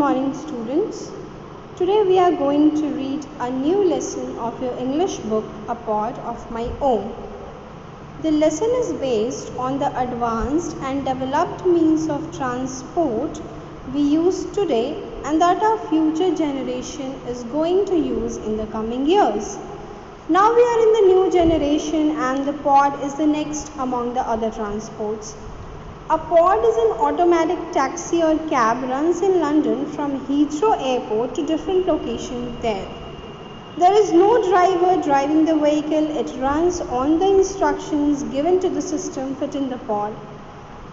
Morning, students. Today we are going to read a new lesson of your English book, A Pod of My Own. The lesson is based on the advanced and developed means of transport we use today and that our future generation is going to use in the coming years. Now we are in the new generation and the pod is the next among the other transports. A pod is an automatic taxi or cab runs in London from Heathrow Airport to different locations there. There is no driver driving the vehicle. It runs on the instructions given to the system fit in the pod.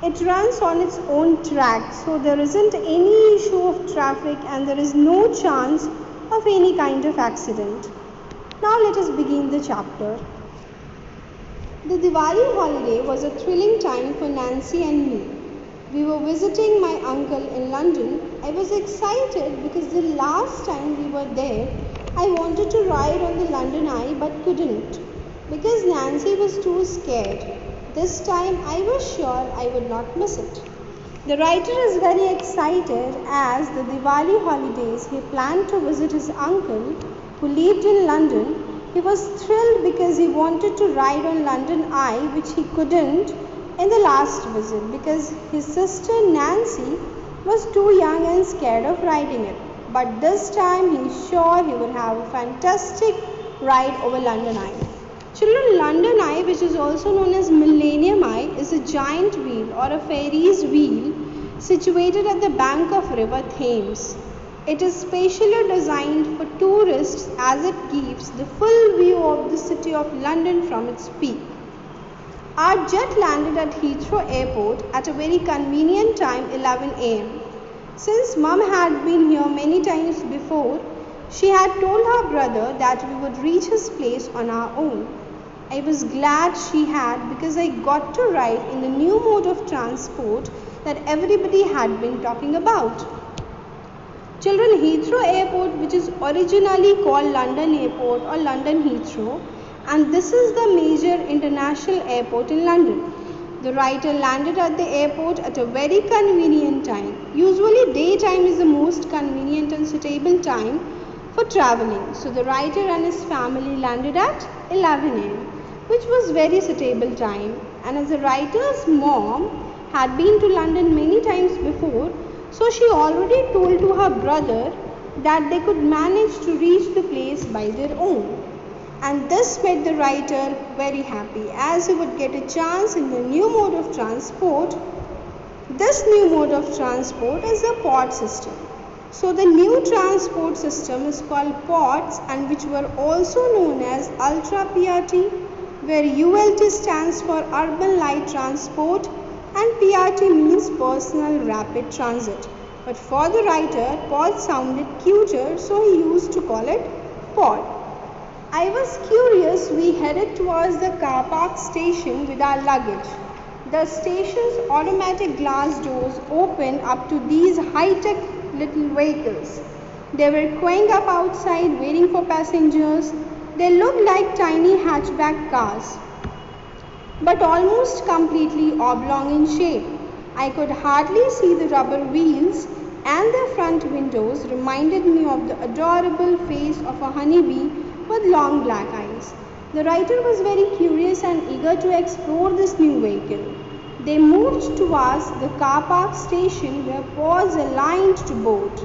It runs on its own track, so there isn't any issue of traffic and there is no chance of any kind of accident. Now let us begin the chapter. The Diwali holiday was a thrilling time for Nancy and me. We were visiting my uncle in London. I was excited because the last time we were there, I wanted to ride on the London Eye but couldn't because Nancy was too scared. This time I was sure I would not miss it. The writer is very excited as the Diwali holidays he planned to visit his uncle who lived in London. He was thrilled because he wanted to ride on London Eye, which he couldn't in the last visit because his sister Nancy was too young and scared of riding it. But this time he is sure he would have a fantastic ride over London Eye. Children, London Eye, which is also known as Millennium Eye, is a giant wheel or a Ferris wheel situated at the bank of River Thames. It is specially designed for tourists as it gives the full view of the city of London from its peak. Our jet landed at Heathrow Airport at a very convenient time, 11 am. Since Mum had been here many times before, she had told her brother that we would reach his place on our own. I was glad she had because I got to ride in the new mode of transport that everybody had been talking about. Children, Heathrow Airport, which is originally called London Airport or London Heathrow, and this is the major international airport in London. The writer landed at the airport at a very convenient time. Usually daytime is the most convenient and suitable time for traveling. So the writer and his family landed at 11 am, which was very suitable time. And as the writer's mom had been to London many times before, so she already told to her brother that they could manage to reach the place by their own. And this made the writer very happy as he would get a chance in the new mode of transport. This new mode of transport is a pod system. So the new transport system is called pods and which were also known as Ultra PRT, where ULT stands for Urban Light Transport and PRT means Personal Rapid Transit. But for the writer, pod sounded cuter, so he used to call it pod. I was curious. We headed towards the car park station with our luggage. The station's automatic glass doors opened up to these high-tech little vehicles. They were queuing up outside waiting for passengers. They looked like tiny hatchback cars, but almost completely oblong in shape. I could hardly see the rubber wheels, and their front windows reminded me of the adorable face of a honeybee with long black eyes. The writer was very curious and eager to explore this new vehicle. They moved towards the car park station where pods aligned to board.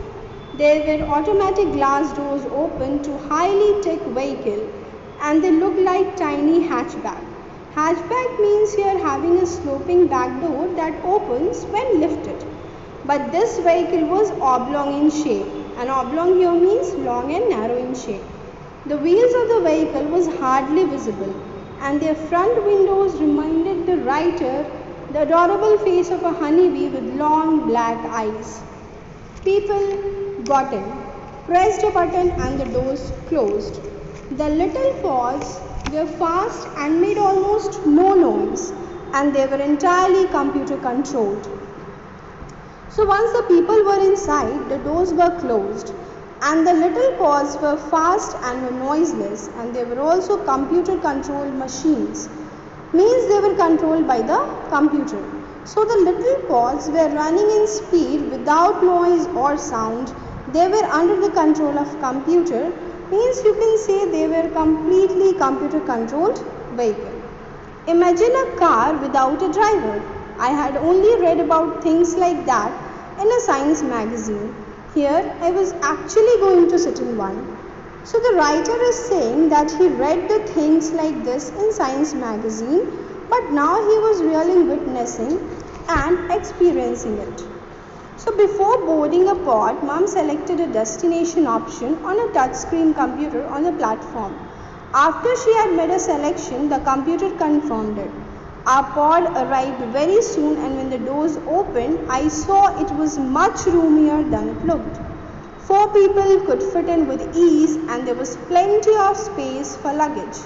There were automatic glass doors open to highly tech vehicle, and they looked like tiny hatchback. Hatchback means here having a sloping back door that opens when lifted. But this vehicle was oblong in shape, and oblong here means long and narrow in shape. The wheels of the vehicle was hardly visible, and their front windows reminded the writer the adorable face of a honeybee with long black eyes. People got in, pressed a button and the doors closed. The little pods were fast and made almost no noise, and they were entirely computer controlled. So once the people were inside, the doors were closed, and the little pods were fast and were noiseless, and they were also computer controlled machines. Means they were controlled by the computer. So the little pods were running in speed without noise or sound. They were under the control of computer, means you can say they were completely computer controlled vehicle. Imagine a car without a driver. I had only read about things like that in a science magazine. Here I was actually going to sit in one. So the writer is saying that he read the things like this in science magazine, but now he was really witnessing and experiencing it. So before boarding a pod, Mom selected a destination option on a touchscreen computer on the platform. After she had made a selection, the computer confirmed it. Our pod arrived very soon, and when the doors opened, I saw it was much roomier than it looked. 4 people could fit in with ease, and there was plenty of space for luggage.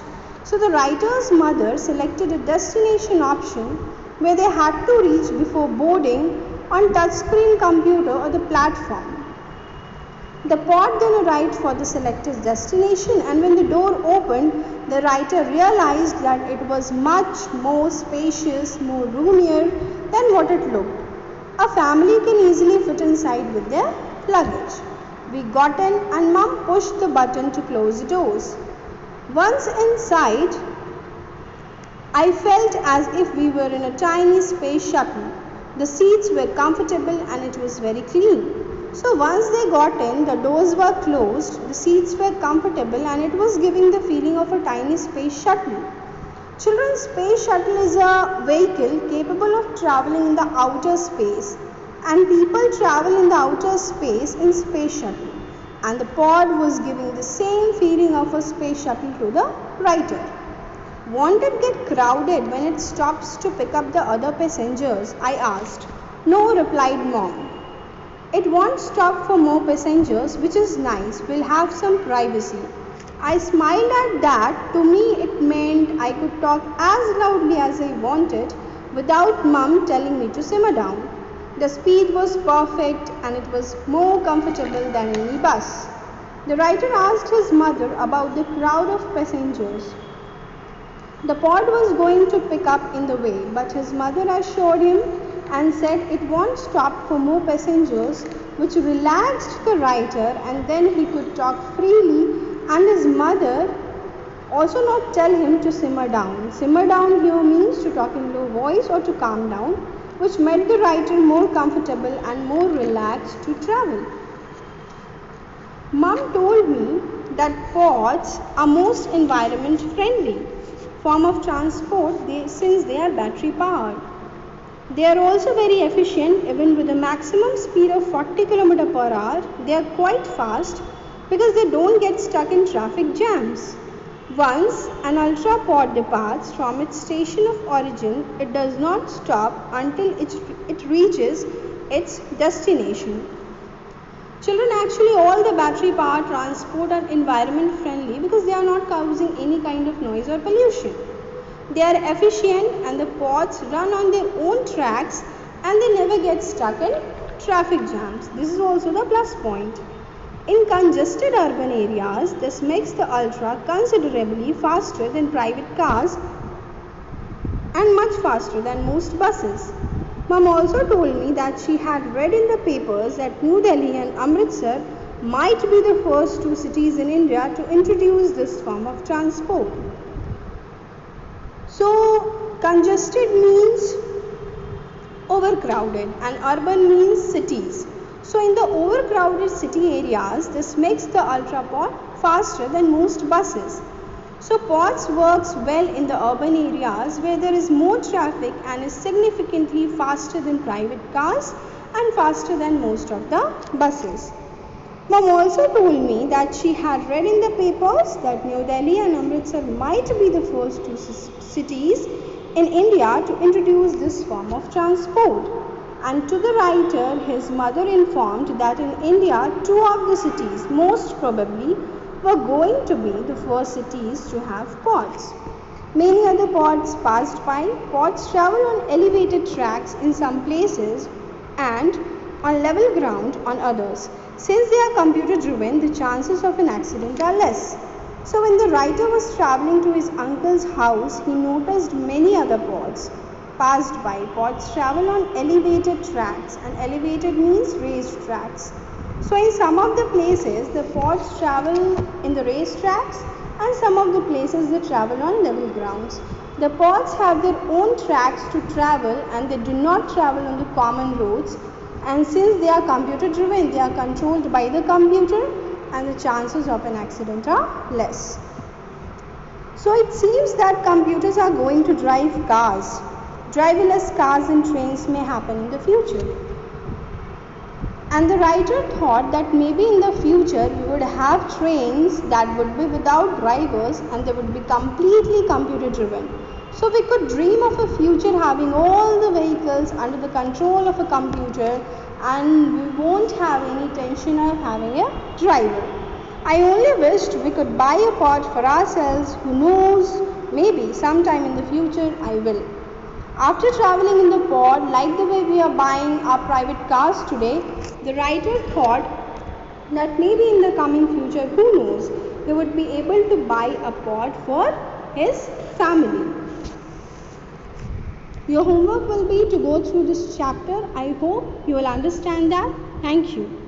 So the writer's mother selected a destination option where they had to reach before boarding on touchscreen computer or the platform. The pod then arrived for the selected destination, and when the door opened, the writer realized that it was much more spacious, more roomier than what it looked. A family can easily fit inside with their luggage. We got in and Mom pushed the button to close the doors. Once inside, I felt as if we were in a tiny space shuttle. The seats were comfortable and it was very clean. So once they got in, the doors were closed, the seats were comfortable, and it was giving the feeling of a tiny space shuttle. Children's space shuttle is a vehicle capable of traveling in the outer space, and people travel in the outer space in space shuttle. And the pod was giving the same feeling of a space shuttle to the writer. Won't it get crowded when it stops to pick up the other passengers? I asked. No, replied Mom. It won't stop for more passengers, which is nice. We'll have some privacy. I smiled at that. To me, it meant I could talk as loudly as I wanted without Mum telling me to simmer down. The speed was perfect and it was more comfortable than any bus. The writer asked his mother about the crowd of passengers. The pod was going to pick up in the way, but his mother assured him and said it won't stop for more passengers, which relaxed the writer, and then he could talk freely, and his mother also not tell him to simmer down. Simmer down here means to talk in low voice or to calm down, which made the writer more comfortable and more relaxed to travel. Mom told me that pods are most environment friendly form of transport since they are battery powered. They are also very efficient. Even with a maximum speed of 40 km per hour, they are quite fast because they don't get stuck in traffic jams. Once an ultra pod departs from its station of origin, it does not stop until it reaches its destination. Children, actually all the battery powered transport are environment friendly because they are not causing any kind of noise or pollution. They are efficient and the pods run on their own tracks and they never get stuck in traffic jams. This is also the plus point. In congested urban areas, this makes the Ultra considerably faster than private cars and much faster than most buses. Mom also told me that she had read in the papers that New Delhi and Amritsar might be the first 2 cities in India to introduce this form of transport. So, congested means overcrowded and urban means cities. So, in the overcrowded city areas, this makes the Ultra Pod faster than most buses. So, pods works well in the urban areas where there is more traffic and is significantly faster than private cars and faster than most of the buses. Mom also told me that she had read in the papers that New Delhi and Amritsar might be the first 2 cities in India to introduce this form of transport. And to the writer, his mother informed that in India, 2 of the cities most probably were going to be the first cities to have pods. Many other pods passed by. Pods travel on elevated tracks in some places and on level ground on others. Since they are computer driven, the chances of an accident are less. So when the writer was traveling to his uncle's house, he noticed many other pods. passed by. Pods travel on elevated tracks, and elevated means raised tracks. So in some of the places the pods travel in the raised tracks, and some of the places they travel on level grounds. The pods have their own tracks to travel, and they do not travel on the common roads, and since they are computer driven, they are controlled by the computer, and the chances of an accident are less. So it seems that computers are going to drive cars. Driverless cars and trains may happen in the future. And the writer thought that maybe in the future we would have trains that would be without drivers, and they would be completely computer driven. So we could dream of a future having all the vehicles under the control of a computer, and we won't have any tension of having a driver. I only wished we could buy a pod for ourselves. Who knows, maybe sometime in the future I will. After traveling in the pod, like the way we are buying our private cars today, the writer thought that maybe in the coming future, who knows, he would be able to buy a pod for his family. Your homework will be to go through this chapter. I hope you will understand that. Thank you.